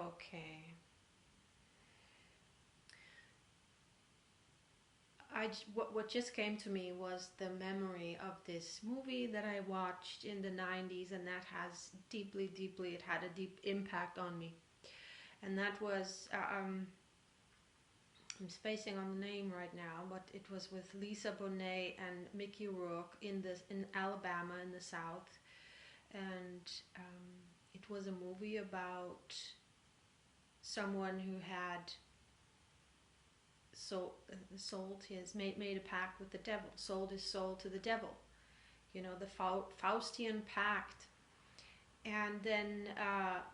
Okay. What just came to me was the memory of this movie that I watched in the 90s, and that has deeply, it had a deep impact on me. And that was, I'm spacing on the name right now, but it was with Lisa Bonet and Mickey Rourke in Alabama in the South. And it was a movie about someone who had sold his made a pact with the devil, sold his soul to the devil. You know, the Faustian pact. And then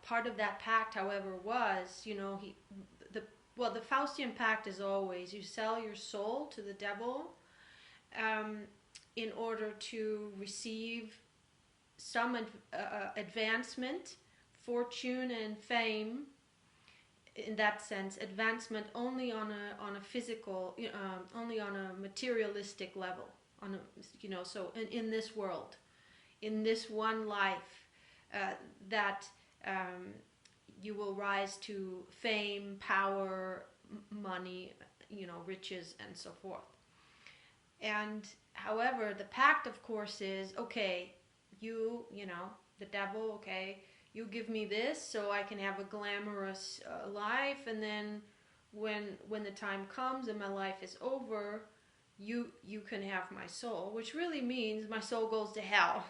part of that pact, however, was, you know, the Faustian pact is always you sell your soul to the devil um, in order to receive some advancement, fortune, and fame. In that sense, advancement only on a physical, only on a materialistic level, on a, you know, so in this world, in this one life, that you will rise to fame, power, money, you know, riches, and so forth. And however, the pact, of course, is okay. You know, the devil. Okay, you give me this so I can have a glamorous life, and then when the time comes and my life is over, you can have my soul, which really means my soul goes to hell.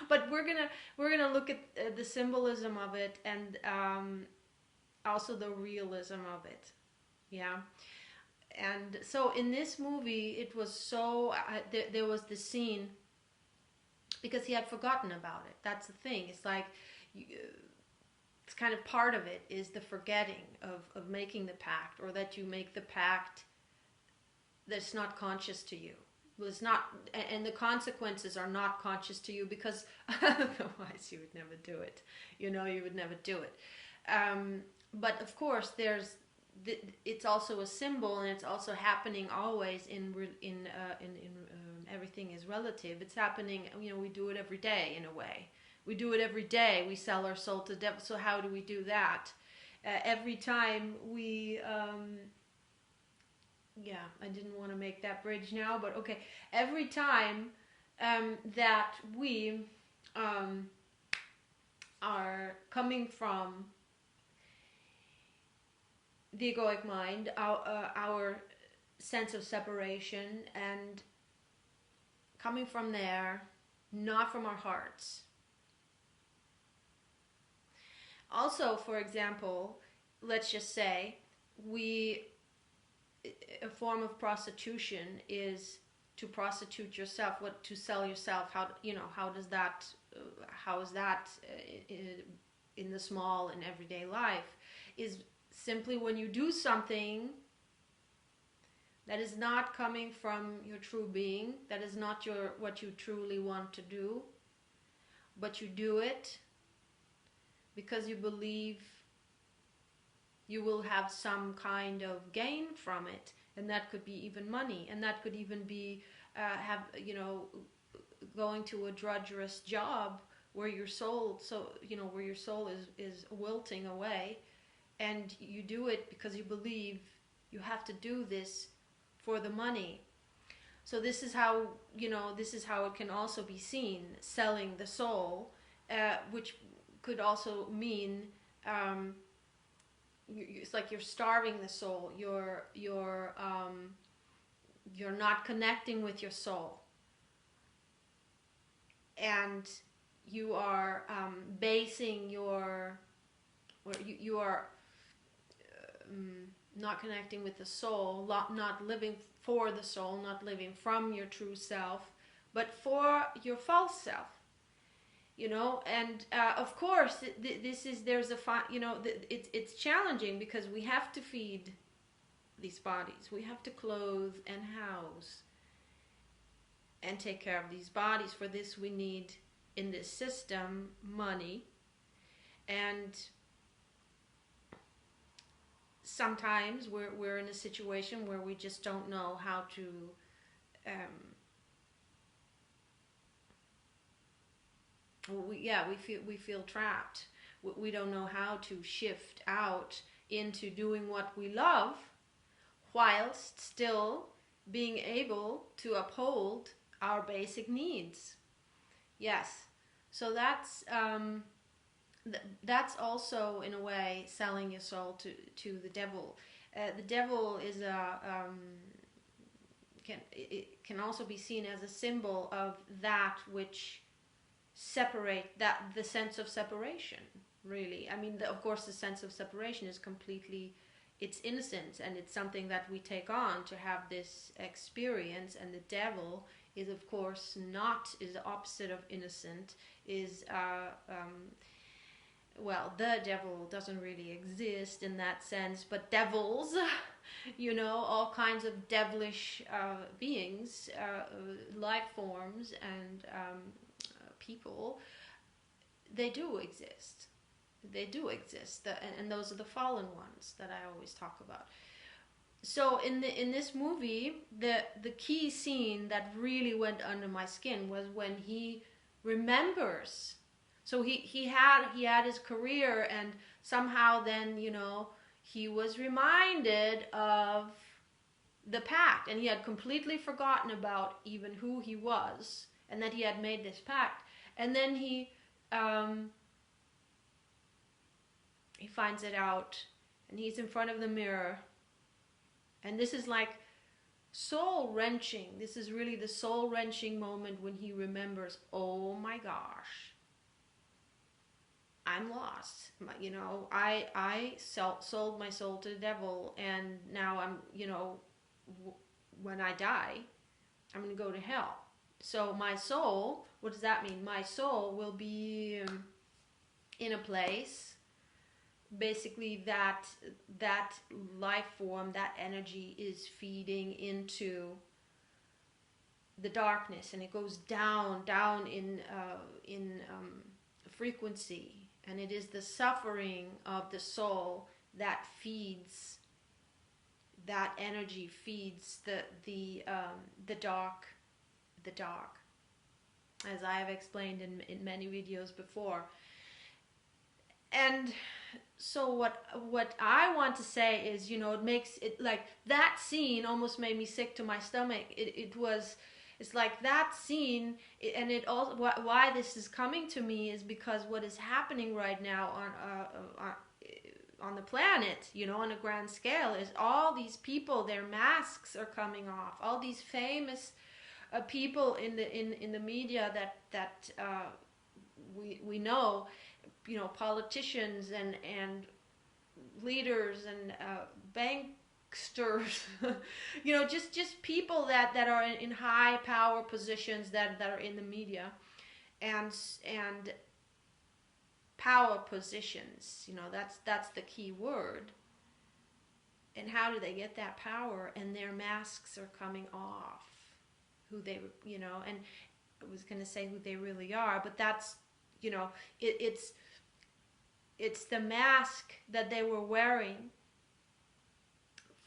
But we're gonna look at the symbolism of it, and also the realism of it. Yeah. And so in this movie, it was so there was the scene, because he had forgotten about it. That's the thing. It's like it's kind of part of it is the forgetting of making the pact, or that you make the pact that's not conscious to you. Was not, and the consequences are not conscious to you, because otherwise you would never do it. You know, you would never do it. But of course, it's also a symbol, and it's also happening always in everything is relative. It's happening. You know, we do it every day in a way. We do it every day. We sell our soul to the devil. So how do we do that? Every time we. Yeah, I didn't want to make that bridge now, but okay. Every time that we are coming from the egoic mind, our sense of separation, and coming from there, not from our hearts. Also, for example, let's just say a form of prostitution is to prostitute yourself, to sell yourself. How is that in the small and everyday life, is simply when you do something that is not coming from your true being, that is not what you truly want to do, but you do it because you believe you will have some kind of gain from it, and that could be even money, and that could even be going to a drudgerous job where your soul is wilting away, and you do it because you believe you have to do this for the money. So this is how it can also be seen, selling the soul, which could also mean it's like you're starving the soul. You're not connecting with your soul, and you are basing you are not connecting with the soul, not living for the soul, not living from your true self, but for your false self. And of course, it's challenging, because we have to feed these bodies. We have to clothe and house and take care of these bodies. For this, we need, in this system, money. And sometimes we're in a situation where we just don't know how to we feel trapped. We don't know how to shift out into doing what we love whilst still being able to uphold our basic needs. Yes. So that's also in a way selling your soul to the devil. The devil is it can also be seen as a symbol of that which separate, that the sense of separation, really. I mean, of course the sense of separation is completely, it's innocent, and it's something that we take on to have this experience. And the devil is, of course, is the opposite of innocent, is well, the devil doesn't really exist in that sense, but devils, all kinds of devilish beings, life forms, and people, they do exist. They do exist, and those are the fallen ones that I always talk about. So in this movie, the key scene that really went under my skin was when he remembers. So he had his career, and somehow then he was reminded of the pact, and he had completely forgotten about even who he was, and that he had made this pact. And then he finds it out, and he's in front of the mirror, and this is like soul-wrenching. This is really the soul-wrenching moment when he remembers, oh my gosh, I'm lost. I sold my soul to the devil, and now I'm, when I die, I'm going to go to hell. So my soul, what does that mean? My soul will be in a place, basically that life form, that energy is feeding into the darkness, and it goes down in frequency. And it is the suffering of the soul that feeds, that energy feeds the dark, as I have explained in many videos before. And so what I want to say is, it makes it like that scene almost made me sick to my stomach. It's like that scene, and it also, why this is coming to me is because what is happening right now on the planet, on a grand scale, is all these people, their masks are coming off. All these famous people in the media that we know, politicians and leaders and banksters, just people that are in high power positions that are in the media, and power positions. That's the key word. And how do they get that power? And their masks are coming off. Who they, and I was going to say who they really are, but that's, it's the mask that they were wearing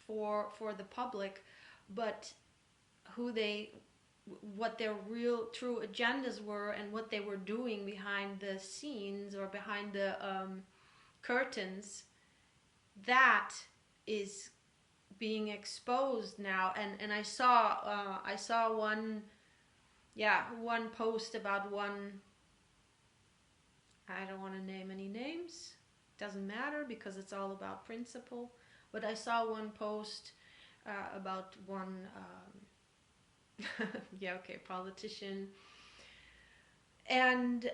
for the public, but what their real true agendas were, and what they were doing behind the scenes or behind the curtains, that is being exposed now. And I saw one post about one, I don't want to name any names, doesn't matter because it's all about principle, but I saw one post about one politician, and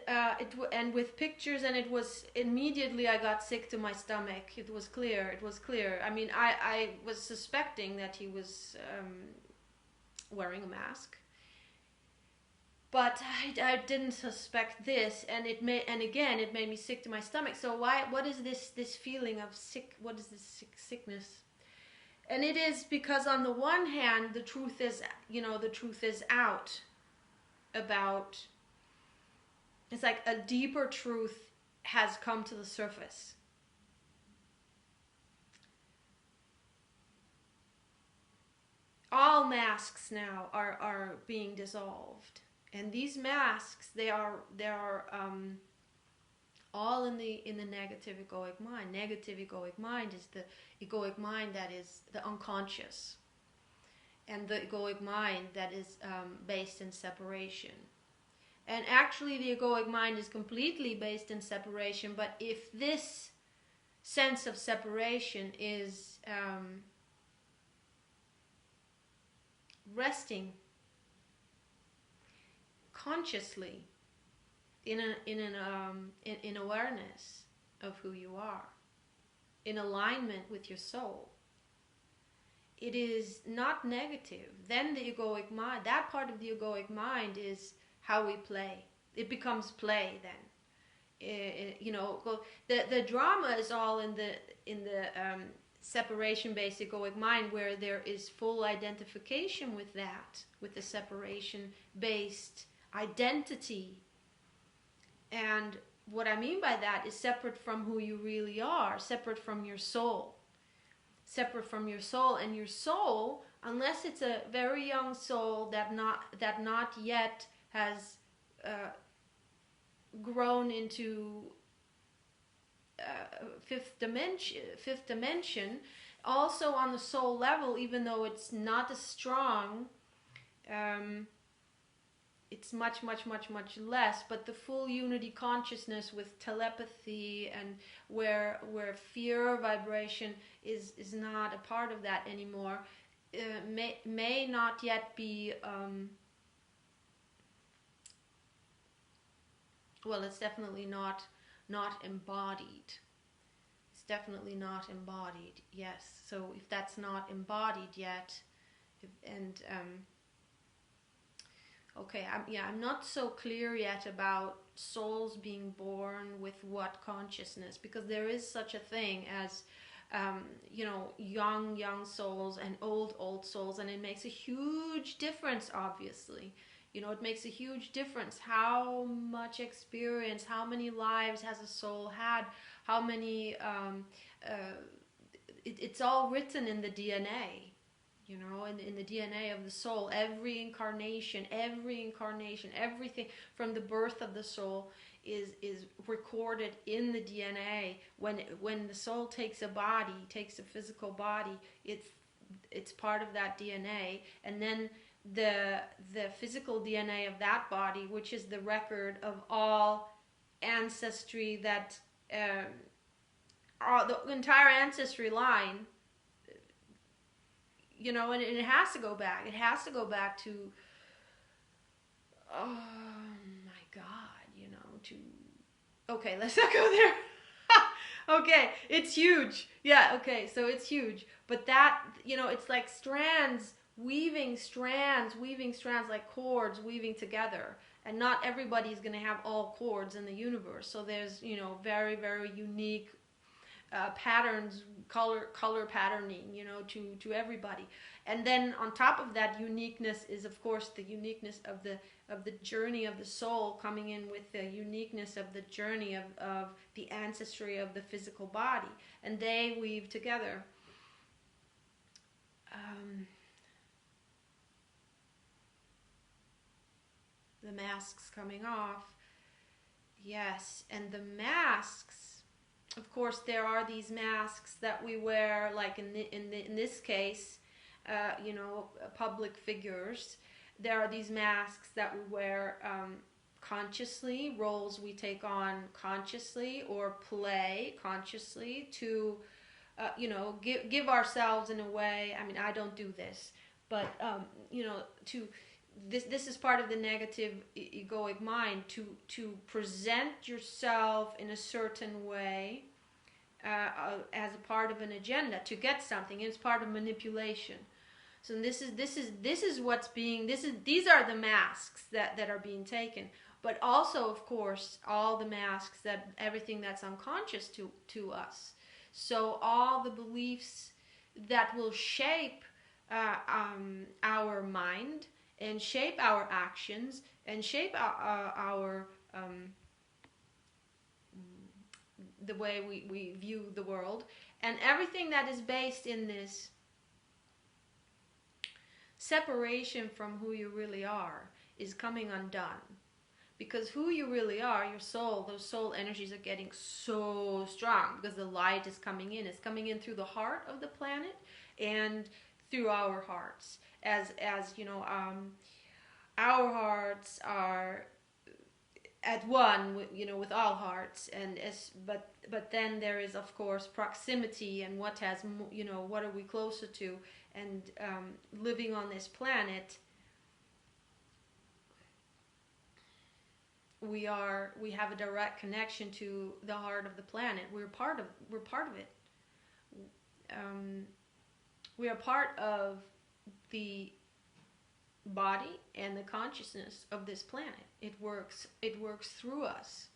and with pictures, and it was immediately I got sick to my stomach. It was clear. I mean, I was suspecting that he was wearing a mask, but I didn't suspect this, and it made me sick to my stomach. So what is this feeling of sick? What is this sickness? And it is because on the one hand, the truth is out about, it's like a deeper truth has come to the surface. All masks now are being dissolved. And these masks, they are all in the negative egoic mind. Negative egoic mind is the egoic mind that is the unconscious, and the egoic mind that is based in separation. And actually the egoic mind is completely based in separation, but if this sense of separation is resting consciously in awareness of who you are, in alignment with your soul, it is not negative. Then the egoic mind, that part of the egoic mind, is how we play. It becomes play then. The drama is all in the separation-based egoic mind, where there is full identification with that, with the separation-based identity. And what I mean by that is separate from who you really are, separate from your soul. Separate from your soul. And your soul, unless it's a very young soul that not yet has grown into fifth dimension, also on the soul level, even though it's not as strong, it's much less, but the full unity consciousness with telepathy, and where fear vibration is not a part of that anymore, may not yet be well, it's definitely not embodied. It's definitely not embodied. Yes. So if that's not embodied yet, okay, I'm not so clear yet about souls being born with what consciousness, because there is such a thing as young souls and old souls, and it makes a huge difference, obviously. It makes a huge difference how much experience, how many lives has a soul had, how many, it's all written in the DNA, in the DNA of the soul. Every incarnation, everything from the birth of the soul is recorded in the DNA. When the soul takes a physical body, it's part of that DNA, and then the physical DNA of that body, which is the record of all ancestry, that the entire ancestry line, and it has to go back. It has to go back to, oh my God, okay, let's not go there. Okay, it's huge. Yeah, okay, so it's huge. But that, it's like weaving strands like cords weaving together. And not everybody's going to have all cords in the universe. So there's, very, very unique patterns, color patterning, to everybody. And then on top of that uniqueness is, of course, the uniqueness of the journey of the soul, coming in with the uniqueness of the journey of the ancestry of the physical body, and they weave together. The masks coming off, yes, and the masks, of course, there are these masks that we wear, like in this case, public figures. There are these masks that we wear consciously, roles we take on consciously, or play consciously to, give ourselves in a way. I mean, I don't do this, but this is part of the negative egoic mind, to present yourself in a certain way as a part of an agenda to get something. It's part of manipulation. So these are the masks that are being taken, but also, of course, all the masks, everything that's unconscious to us. So all the beliefs that will shape our mind, and shape our actions, and shape our the way we view the world, and everything that is based in this separation from who you really are is coming undone. because who you really are, your soul, those soul energies are getting so strong because the light is coming in. It's coming in through the heart of the planet and through our hearts. As you know, our hearts are at one with, you know, with all hearts, and but then there is of course proximity and what has, you know, what are we closer to, and living on this planet, we have a direct connection to the heart of the planet. We're part of it. We are part of the body and the consciousness of this planet. It works through us.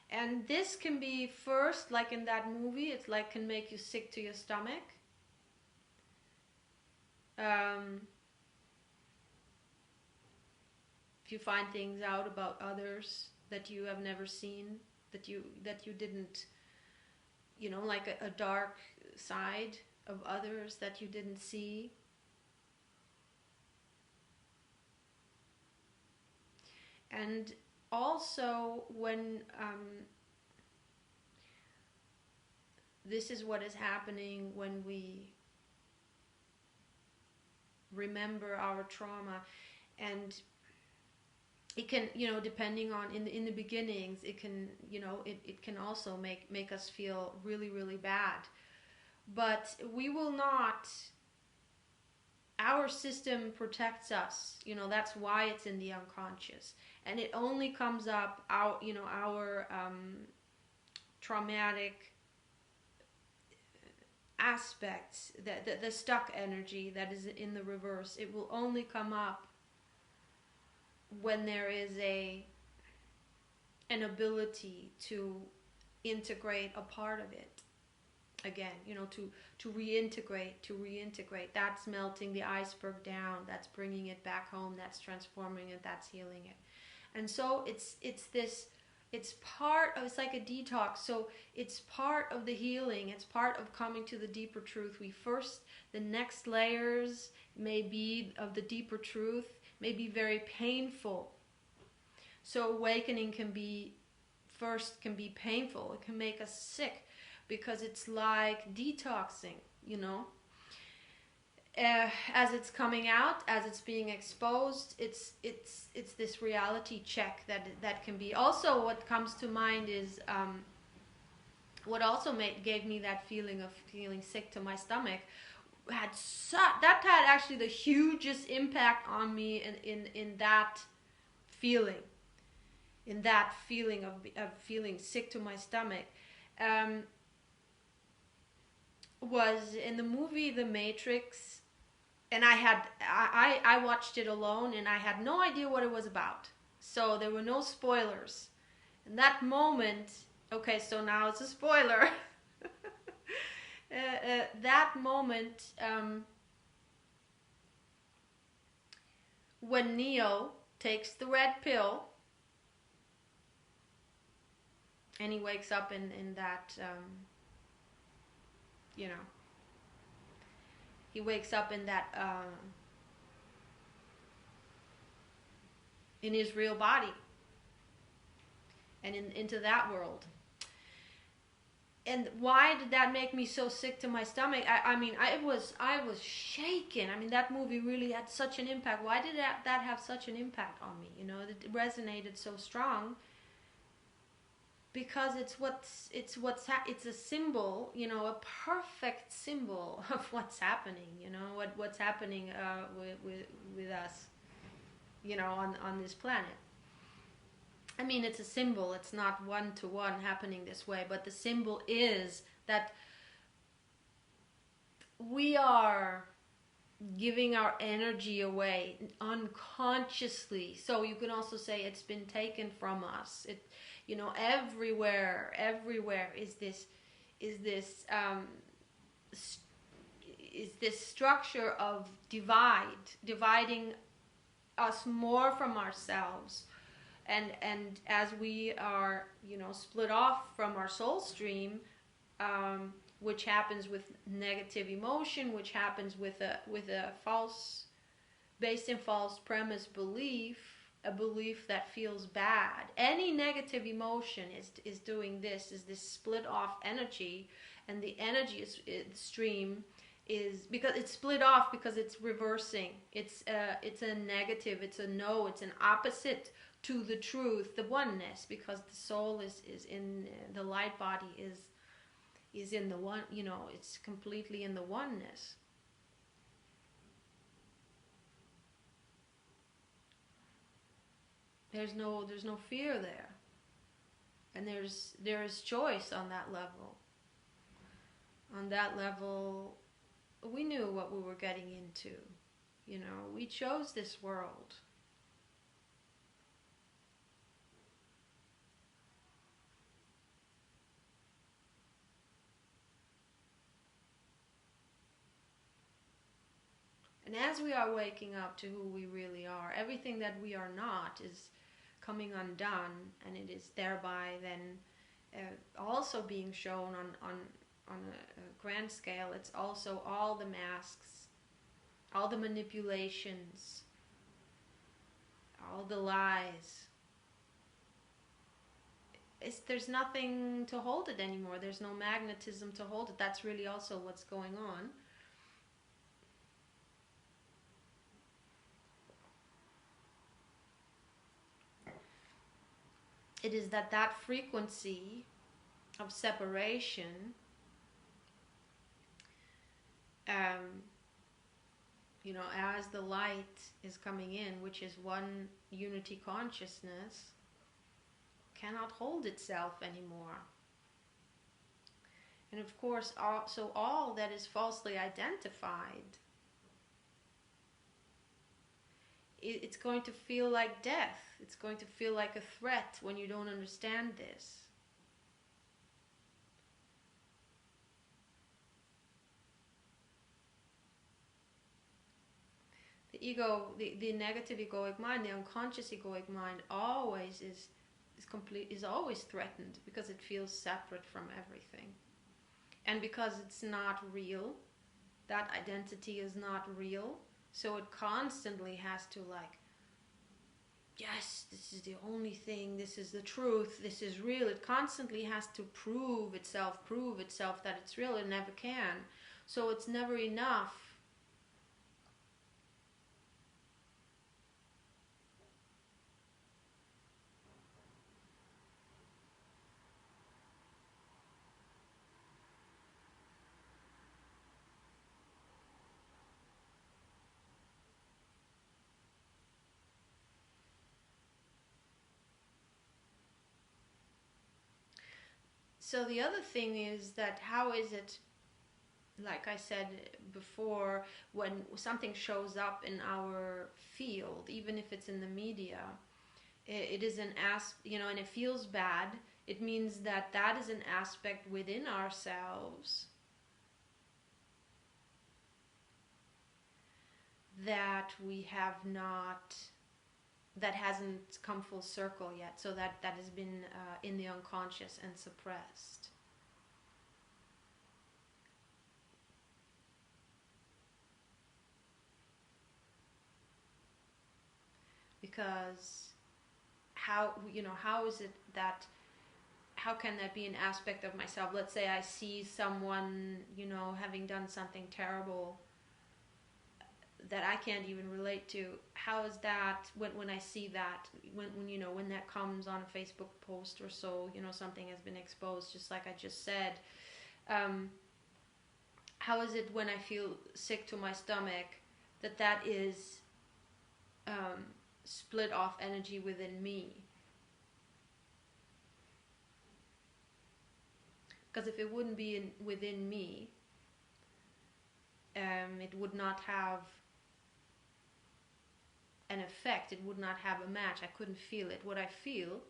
And this can be, first, like in that movie, it's like can make you sick to your stomach. If you find things out about others that you have never seen, that you didn't, you know, like a dark side of others that you didn't see. And also when this is what is happening when we remember our trauma, and it can, you know, depending on in the beginnings, it can, you know, it can also make us feel really, really bad. But we will not, our system protects us, you know, that's why it's in the unconscious, and it only comes up our, you know, our traumatic aspects, the stuck energy that is in the reverse. It will only come up when there is an ability to integrate a part of it again, you know, to reintegrate. That's melting the iceberg down, that's bringing it back home, that's transforming it, that's healing it. And so it's part of, it's like a detox. So it's part of the healing, it's part of coming to the deeper truth. The next layers may be of the deeper truth, may be very painful. So awakening can be painful. It can make us sick because it's like detoxing, you know. As it's coming out, as it's being exposed, it's this reality check that can be. Also, what comes to mind is what also gave me that feeling of feeling sick to my stomach. That had actually the hugest impact on me in that feeling, of feeling sick to my stomach. Was in the movie The Matrix, and I watched it alone, and I had no idea what it was about, so there were no spoilers. In that moment, okay, so now it's a spoiler. That moment, when Neo takes the red pill, and he wakes up in that, you know, he wakes up in that, in his real body, and into that world. And why did that make me so sick to my stomach? I mean, I was shaken. I mean, that movie really had such an impact. Why did that have such an impact on me? You know, it resonated so strong. Because it's a symbol, you know, a perfect symbol of what's happening. You know, what's happening with us, you know, on this planet. I mean, it's a symbol. It's not one-to-one happening this way, but the symbol is that we are giving our energy away unconsciously. So you can also say it's been taken from us. It, you know, everywhere is this structure of dividing us more from ourselves. And as we are, you know, split off from our soul stream, which happens with negative emotion, which happens with a false, based in false premise belief, a belief that feels bad. Any negative emotion is doing this, is this split off energy, and the energy stream is, because it's split off, because it's reversing. It's a negative, it's a no, it's an opposite to the truth, the oneness, because the soul is in the light body, is in the one, it's completely in the oneness. There's no fear there, and there is choice on that level. On that level, we knew what we were getting into. We chose this world. And as we are waking up to who we really are, everything that we are not is coming undone, and it is thereby then also being shown on a grand scale. It's also all the masks, all the manipulations, all the lies. There's nothing to hold it anymore. There's no magnetism to hold it. That's really also what's going on. It is that frequency of separation, as the light is coming in, which is one unity consciousness, cannot hold itself anymore. And of course, all that is falsely identified, it's going to feel like death. It's going to feel like a threat when you don't understand this. The ego, the negative egoic mind, the unconscious egoic mind, always is always threatened, because it feels separate from everything, and because it's not real. That identity is not real, so it constantly has to, like, yes, this is the only thing, this is the truth, this is real. It constantly has to prove itself that it's real. It never can. So it's never enough. So the other thing is that, how is it, like I said before, when something shows up in our field, even if it's in the media, it is an and it feels bad, it means that is an aspect within ourselves that we have not, that hasn't come full circle yet, so that has been in the unconscious and suppressed. Because how is it that, how can that be an aspect of myself? Let's say I see someone, having done something terrible that I can't even relate to. How is that, when I see that, when that comes on a Facebook post or so, something has been exposed, just like I just said, how is it when I feel sick to my stomach, that is split off energy within me? Because if it wouldn't be within me, it would not have an effect. It would not have a match. I couldn't feel it. What I feel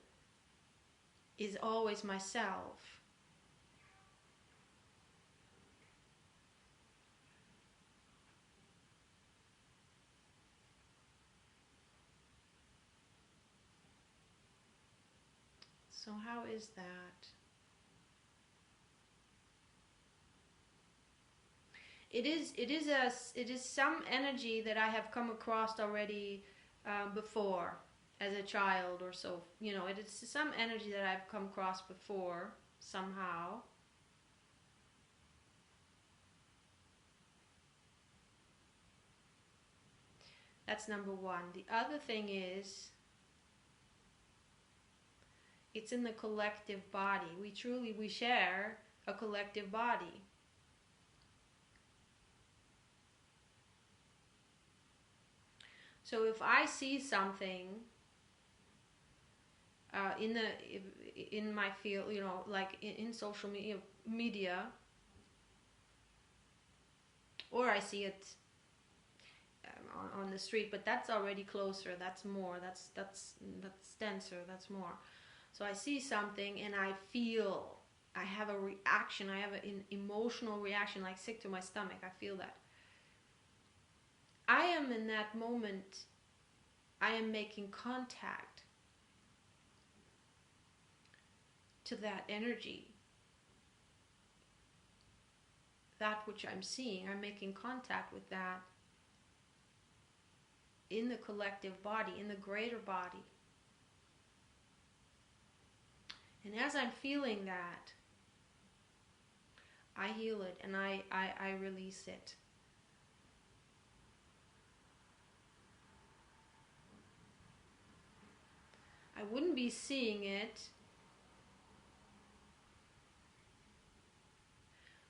is always myself. So how is that? it is some energy that I have come across already before as a child or so. It is some energy that I've come across before somehow. That's number one. The other thing is, it's in the collective body. We share a collective body. So if I see something in my field, like in social media, or I see it on the street, but that's already closer. That's more. That's denser. That's more. So I see something and I feel. I have a reaction. I have an emotional reaction, like sick to my stomach. I feel that. I am in that moment. I am making contact to that energy. That which I'm seeing, I'm making contact with that in the collective body, in the greater body. And as I'm feeling that, I heal it and I release it. I wouldn't be seeing it.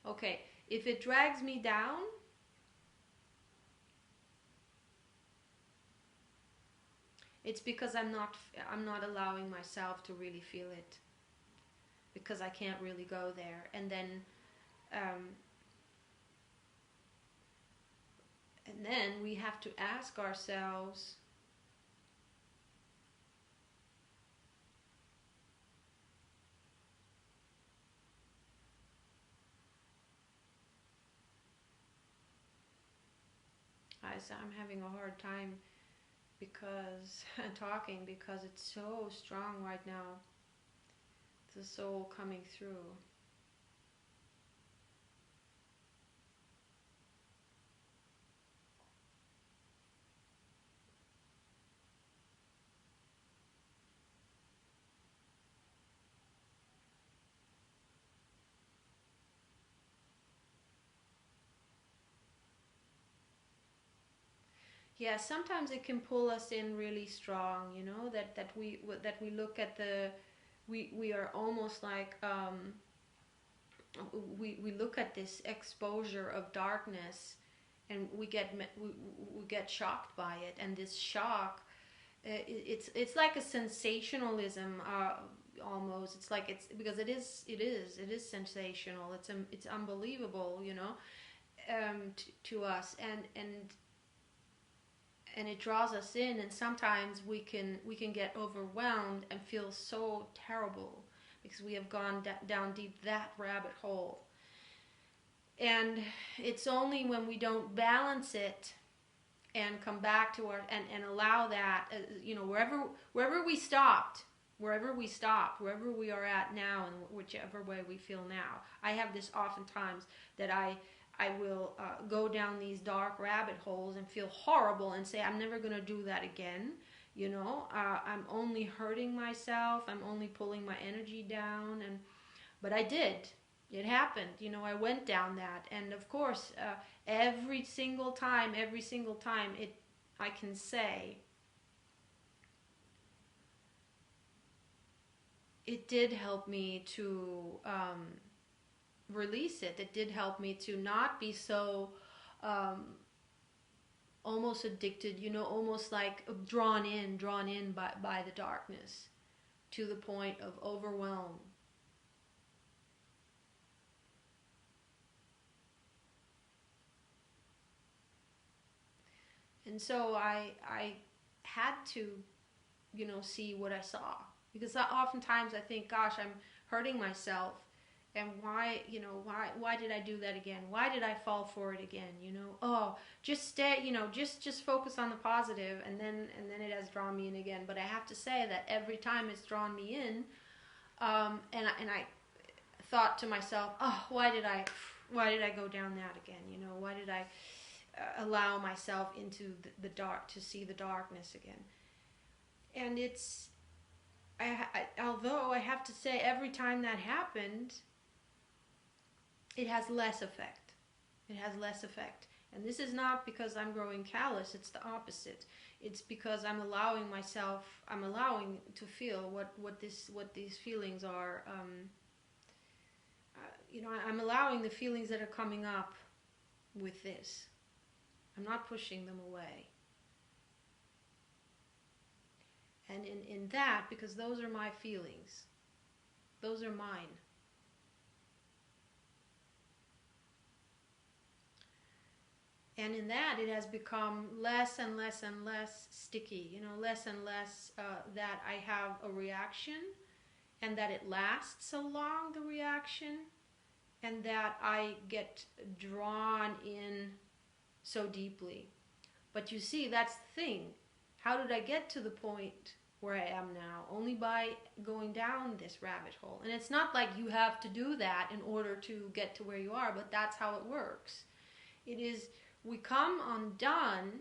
Okay, if it drags me down, it's because I'm not allowing myself to really feel it, because I can't really go there. And then we have to ask ourselves, I'm having a hard time talking because it's so strong right now. The soul coming through. Yeah, sometimes it can pull us in really strong, that we look at we are almost like we look at this exposure of darkness, and we get shocked by it. And this shock, it's like a sensationalism, almost. It's like it's because it is sensational. It's unbelievable, to us, and it draws us in, and sometimes we can get overwhelmed and feel so terrible because we have gone down deep that rabbit hole. And it's only when we don't balance it and come back to and allow that, wherever we stopped, wherever we are at now, and whichever way we feel now. I have this oftentimes that I will go down these dark rabbit holes and feel horrible and say, I'm never going to do that again. I'm only hurting myself. I'm only pulling my energy down. But I did. It happened. I went down that. And of course, every single time, I can say, it did help me to release it. It did help me to not be so almost addicted, almost like drawn in by the darkness to the point of overwhelm. And so I had to, see what I saw, because oftentimes I think, gosh, I'm hurting myself. And why did I do that again? Why did I fall for it again? Oh, just stay, just focus on the positive, and then it has drawn me in again. But I have to say that every time it's drawn me in, and I thought to myself, oh, why did I Why did I go down that again? Why did I allow myself into the dark, to see the darkness again? And it's, although I have to say, every time that happened, it has less effect. It has less effect. And this is not because I'm growing callous, it's the opposite. It's because I'm allowing to feel what these feelings are. I'm allowing the feelings that are coming up with this. I'm not pushing them away. And in that, because those are my feelings, those are mine. And in that, it has become less and less and less sticky, less and less that I have a reaction, and that it lasts so long, the reaction, and that I get drawn in so deeply. But you see, that's the thing. How did I get to the point where I am now? Only by going down this rabbit hole. And it's not like you have to do that in order to get to where you are, but that's how it works. It is, we come undone,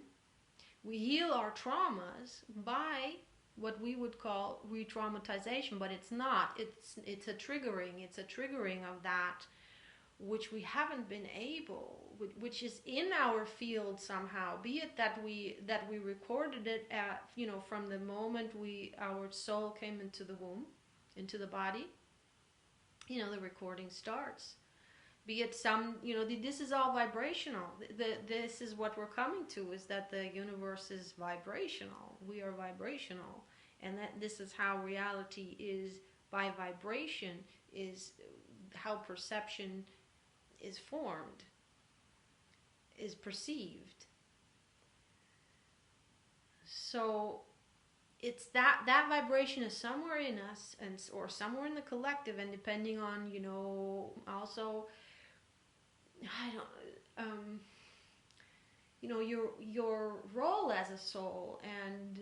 we heal our traumas by what we would call re-traumatization, but it's not. It's a triggering of that which we haven't been able, which is in our field somehow, be it that we recorded it at, from the moment our soul came into the womb, into the body, the recording starts. Be it this is all vibrational. This is what we're coming to, is that the universe is vibrational. We are vibrational. And that this is how reality is, by vibration, is how perception is formed, is perceived. So it's that vibration is somewhere in us, or somewhere in the collective, and depending on, also, your role as a soul, and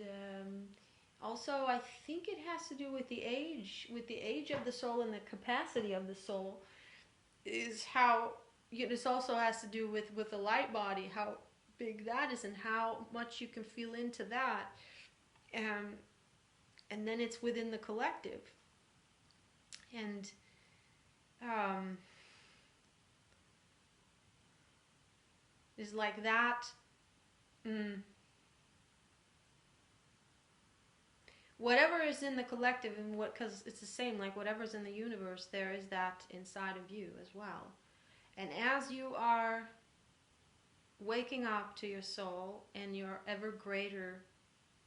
also I think it has to do with the age of the soul and the capacity of the soul, is how, this also has to do with the light body, how big that is and how much you can feel into that, and then it's within the collective, and is like that. Whatever is in the collective, and because it's the same, like whatever's in the universe, there is that inside of you as well. And as you are waking up to your soul and your ever greater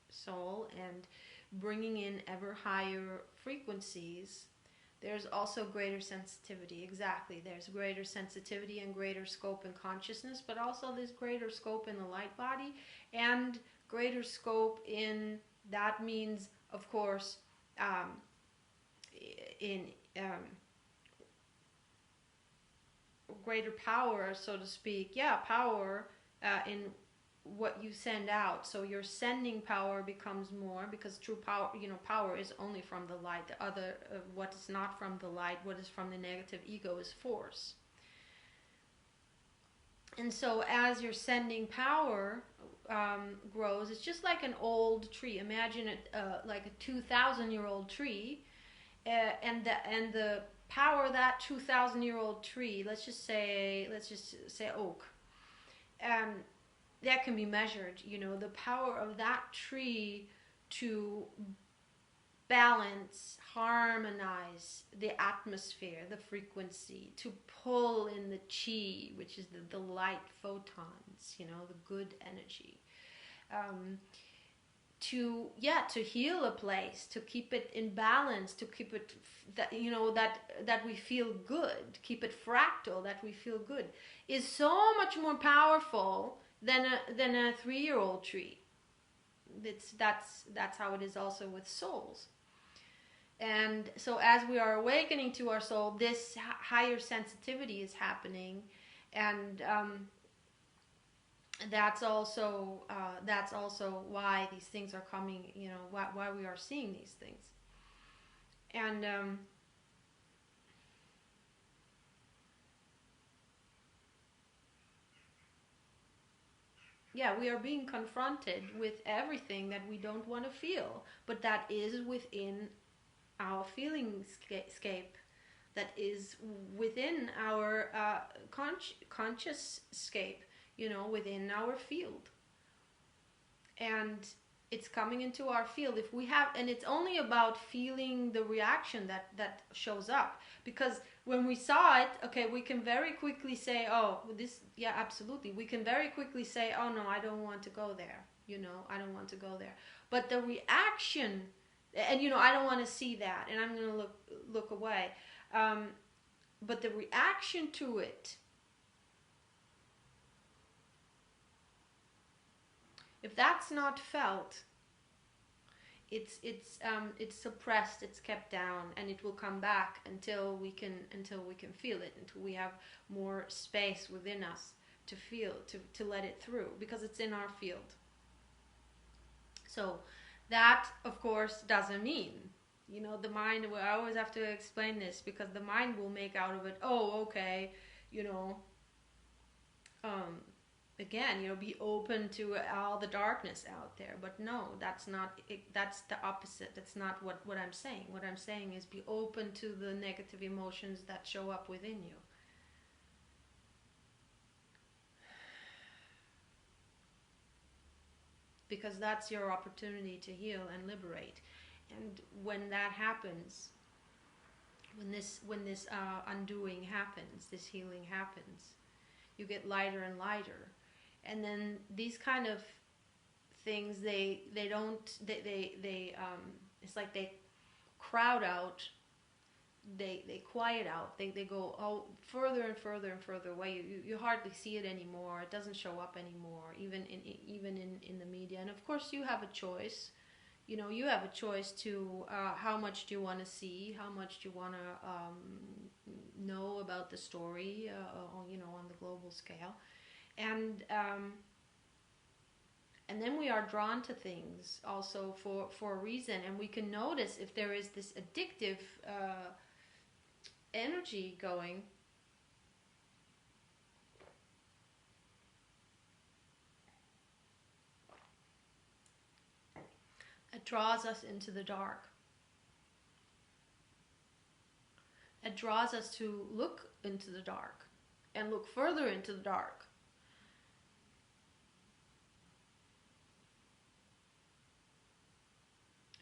soul, and bringing in ever higher frequencies, there's also greater sensitivity. Exactly, there's greater sensitivity and greater scope in consciousness, but also there's greater scope in the light body, and greater scope in, that means, of course, in greater power, so to speak. Power in what you send out. So your sending power becomes more, because true power, power is only from the light. The other, what is not from the light, what is from the negative ego, is force. And so as your sending power grows, it's just like an old tree. Imagine it like a 2,000-year-old tree, and the power of that 2,000-year-old tree. Let's just say oak. That can be measured. The power of that tree to balance, harmonize the atmosphere, the frequency, to pull in the chi, which is the light photons, the good energy, to heal a place, to keep it in balance, to keep it that we feel good, keep it fractal, that we feel good, is so much more powerful than a 3-year-old tree. That's how it is also with souls. And so as we are awakening to our soul, this higher sensitivity is happening, and that's also why these things are coming, why we are seeing these things. And yeah, we are being confronted with everything that we don't want to feel, but that is within our feeling scape, that is within our conscious scape, you know, within our field. And it's coming into our field if we have, and it's only about feeling the reaction that shows up, because when we saw it, okay, we can very quickly say, oh, this, yeah, absolutely, we can very quickly say, oh no, I don't want to go there, you know, I don't want to go there. But the reaction, and you know, I don't want to see that, and I'm going to look away. But the reaction to it, if that's not felt, it's suppressed, it's kept down, and it will come back until we can feel it, until we have more space within us to feel, to let it through, because it's in our field. So that, of course, doesn't mean, you know, the mind, I always have to explain this, because the mind will make out of it, oh, okay, you know, again, you know, be open to all the darkness out there. But no, that's not it, that's the opposite. That's not what I'm saying. What I'm saying is be open to the negative emotions that show up within you. Because that's your opportunity to heal and liberate. And when that happens, when this undoing happens, this healing happens, you get lighter and lighter. And then these kind of things, they it's like they crowd out, they quiet out, they go further and further and further away. You hardly see it anymore. It doesn't show up anymore, even in the media. And of course, you have a choice. You know, you have a choice to how much do you want to see, how much do you want to know about the story, you know, on the global scale. And then we are drawn to things also for a reason, and we can notice if there is this addictive energy going. It draws us into the dark. It draws us to look into the dark and look further into the dark.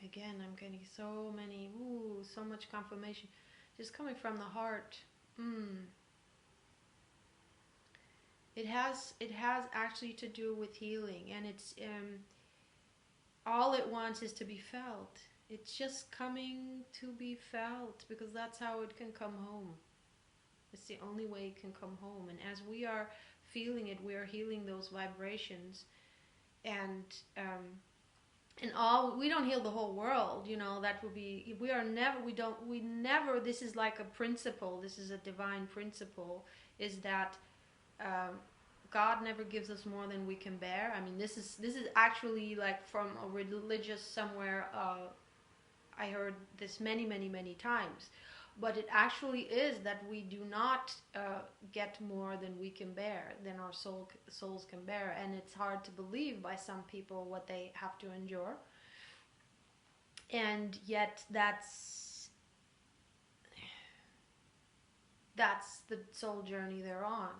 Again, I'm getting so much confirmation just coming from the heart. It has actually to do with healing, and it's all it wants is to be felt. It's just coming to be felt, because that's how it can come home. It's the only way it can come home. And as we are feeling it, we are healing those vibrations. And we don't heal the whole world, you know, that would be, we never, this is like a principle, this is a divine principle, is that God never gives us more than we can bear. I mean, this is actually like from a religious somewhere, I heard this many times, but it actually is that we do not get more than we can bear, than our souls can bear. And it's hard to believe by some people what they have to endure. And yet that's the soul journey they're on.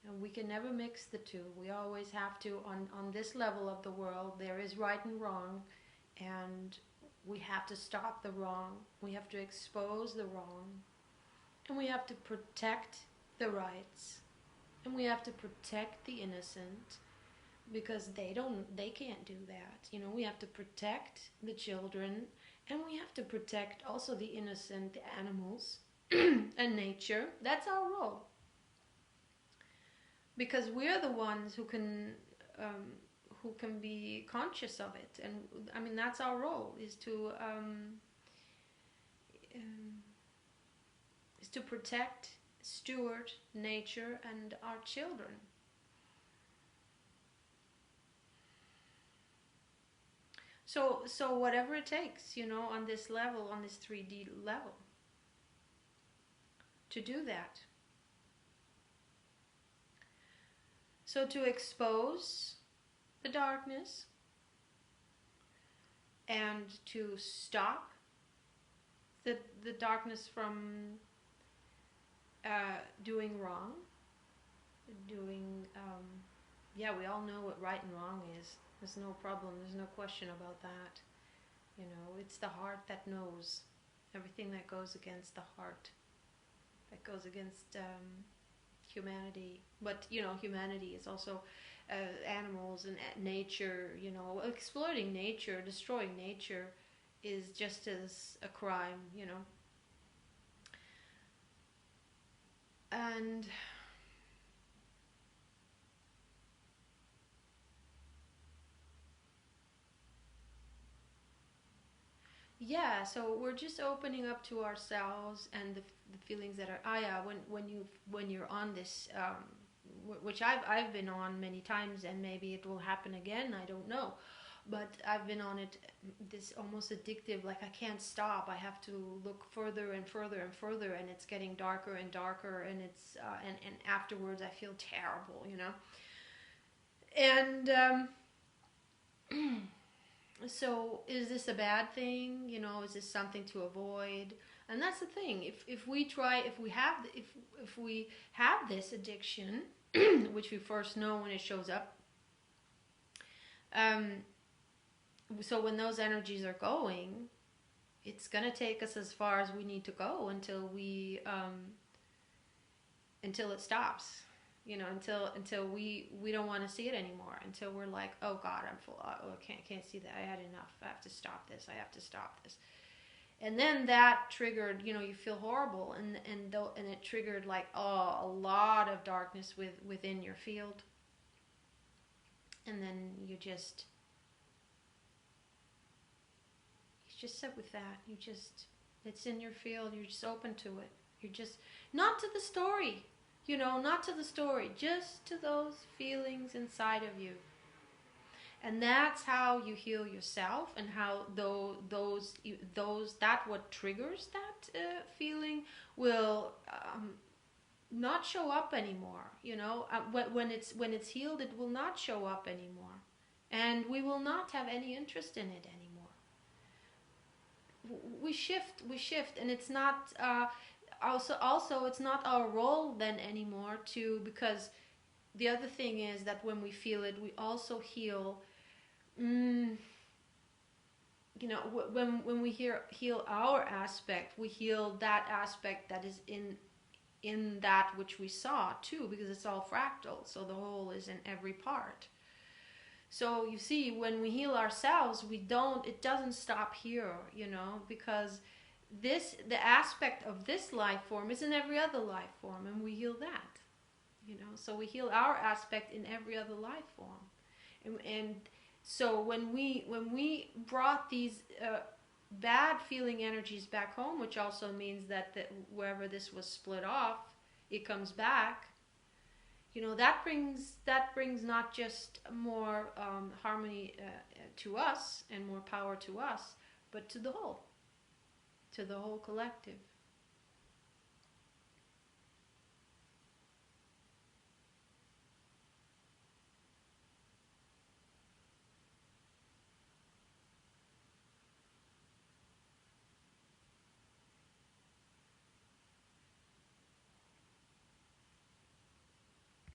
And we can never mix the two. We always have to, on this level of the world, there is right and wrong, and we have to stop the wrong. We have to expose the wrong, and we have to protect the rights, and we have to protect the innocent, because they can't do that. You know, we have to protect the children, and we have to protect also the innocent, the animals, and nature. That's our role. Because we're the ones who can be conscious of it, and I mean that's our role, is to protect, steward nature and our children. So whatever it takes, on this level, on this 3D level, to do that. So to expose the darkness and to stop the darkness from doing wrong, doing, yeah, we all know what right and wrong is. There's no problem, there's no question about that. It's the heart that knows. Everything that goes against the heart, that goes against humanity. But, humanity is also animals and nature, exploiting nature, destroying nature is just as a crime, And yeah, so we're just opening up to ourselves and the feelings that are, yeah, when you're on this, which I've been on many times, and maybe it will happen again, I don't know, but I've been on it, this almost addictive, like I can't stop, I have to look further and further and further, and it's getting darker and darker, and it's and afterwards I feel terrible, and so is this a bad thing? Is this something to avoid? And that's the thing. If we have this addiction, which we first know when it shows up, so when those energies are going, it's gonna take us as far as we need to go until it stops. Until we don't want to see it anymore, until we're like, oh God, I'm full, oh, I can't see that, I had enough, I have to stop this, and then that triggered, you feel horrible, and it triggered like, oh, a lot of darkness within your field, and then you just sit with that, it's in your field, you're just open to it, you're just not to the story. Not to the story, just to those feelings inside of you. And that's how you heal yourself, and how those that what triggers that feeling will not show up anymore. When it's healed, it will not show up anymore, and we will not have any interest in it anymore. We shift, and it's not. Also, it's not our role then anymore because the other thing is that when we feel it, we also heal. When we heal our aspect, we heal that aspect that is in that which we saw too, because it's all fractal. So the whole is in every part. So you see, when we heal ourselves, it doesn't stop here, because the aspect of this life form is in every other life form, and we heal that, so we heal our aspect in every other life form, and so when we brought these bad feeling energies back home, which also means that wherever this was split off, it comes back, that brings not just more harmony to us and more power to us, but to the whole collective.